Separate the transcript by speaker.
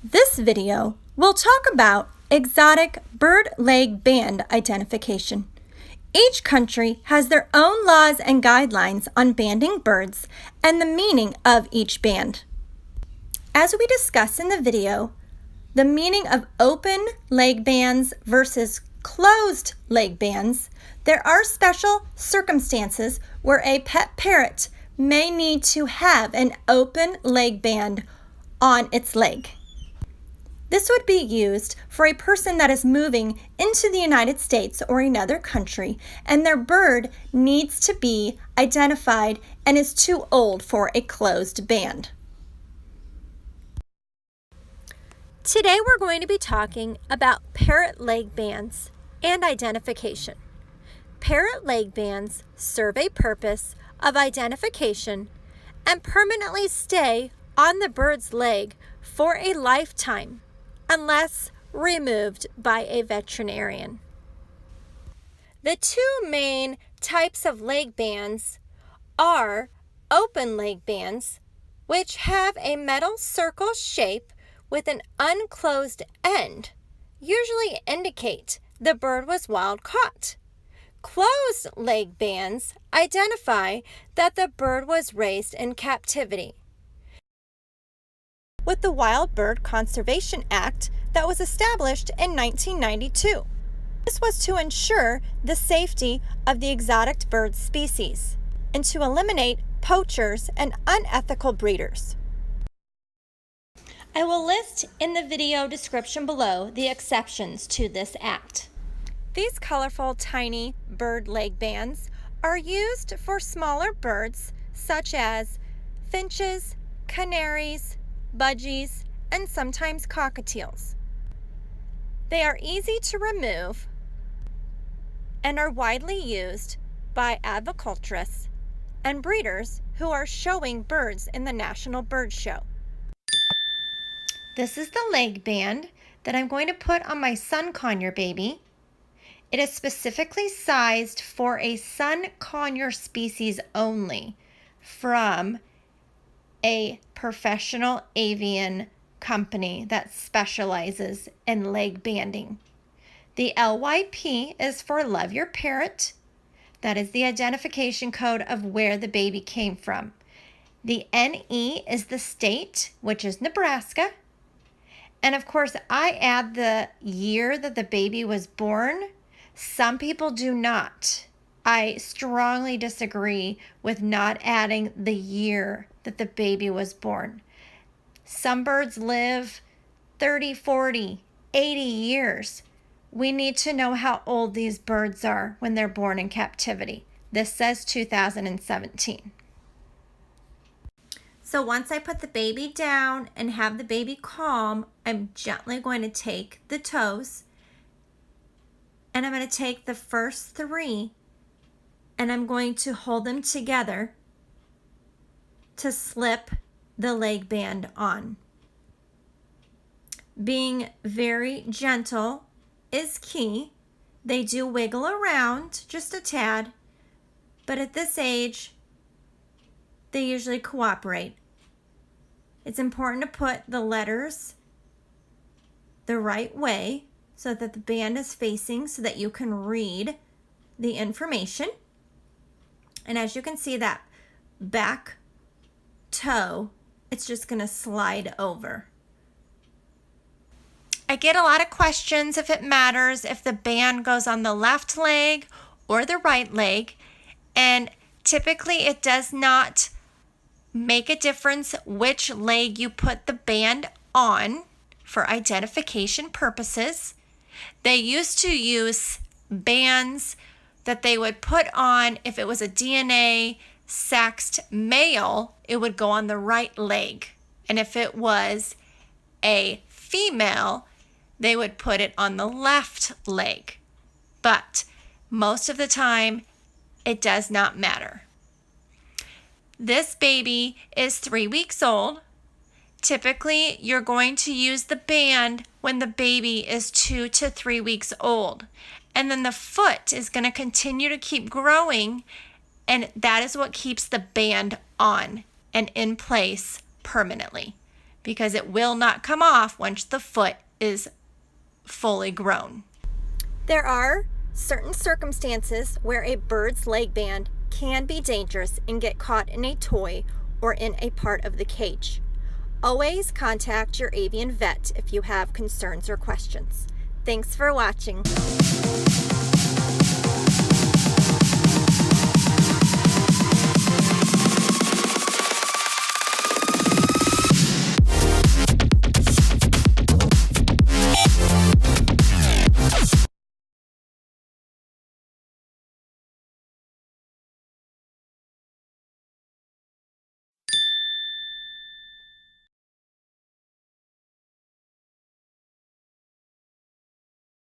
Speaker 1: This video will talk about exotic bird leg band identification. Each country has their own laws and guidelines on banding birds and the meaning of each band. As we discuss in the video, the meaning of open leg bands versus closed leg bands, there are special circumstances where a pet parrot may need to have an open leg band on its leg. This would be used for a person that is moving into the United States or another country and their bird needs to be identified and is too old for a closed band. Today we're going to be talking about parrot leg bands and identification. Parrot leg bands serve a purpose of identification and permanently stay on the bird's leg for a lifetime, unless removed by a veterinarian. The two main types of leg bands are open leg bands, which have a metal circle shape with an unclosed end, usually indicate the bird was wild caught. Closed leg bands identify that the bird was raised in captivity. With the Wild Bird Conservation Act that was established in 1992. This was to ensure the safety of the exotic bird species and to eliminate poachers and unethical breeders. I will list in the video description below the exceptions to this act. These colorful, tiny bird leg bands are used for smaller birds such as finches, canaries, budgies, and sometimes cockatiels. They are easy to remove and are widely used by aviculturists and breeders who are showing birds in the National Bird Show. This is the leg band that I'm going to put on my Sun Conure baby. It is specifically sized for a Sun Conure species only from a professional avian company that specializes in leg banding. The LYP is for Love Your Parrot. That is the identification code of where the baby came from. The NE is the state, which is Nebraska. And of course, I add the year that the baby was born. Some people do not. I strongly disagree with not adding the year that the baby was born. Some birds live 30, 40, 80 years. We need to know how old these birds are when they're born in captivity. This says 2017. So once I put the baby down and have the baby calm, I'm gently going to take the toes and I'm going to take the first three and I'm going to hold them together to slip the leg band on. Being very gentle is key. They do wiggle around just a tad, but at this age, they usually cooperate. It's important to put the letters the right way so that the band is facing so that you can read the information. And as you can see, that back toe, it's just going to slide over. I get a lot of questions if it matters if the band goes on the left leg or the right leg, and typically it does not make a difference which leg you put the band on for identification purposes. They used to use bands that they would put on if it was a DNA sexed male, it would go on the right leg. And if it was a female, they would put it on the left leg. But most of the time, it does not matter. This baby is 3 weeks old. Typically, you're going to use the band when the baby is 2 to 3 weeks old. And then the foot is going to continue to keep growing, and that is what keeps the band on and in place permanently. because it will not come off once the foot is fully grown. There are certain circumstances where a bird's leg band can be dangerous and get caught in a toy or in a part of the cage. Always contact your avian vet if you have concerns or questions. Thanks for watching.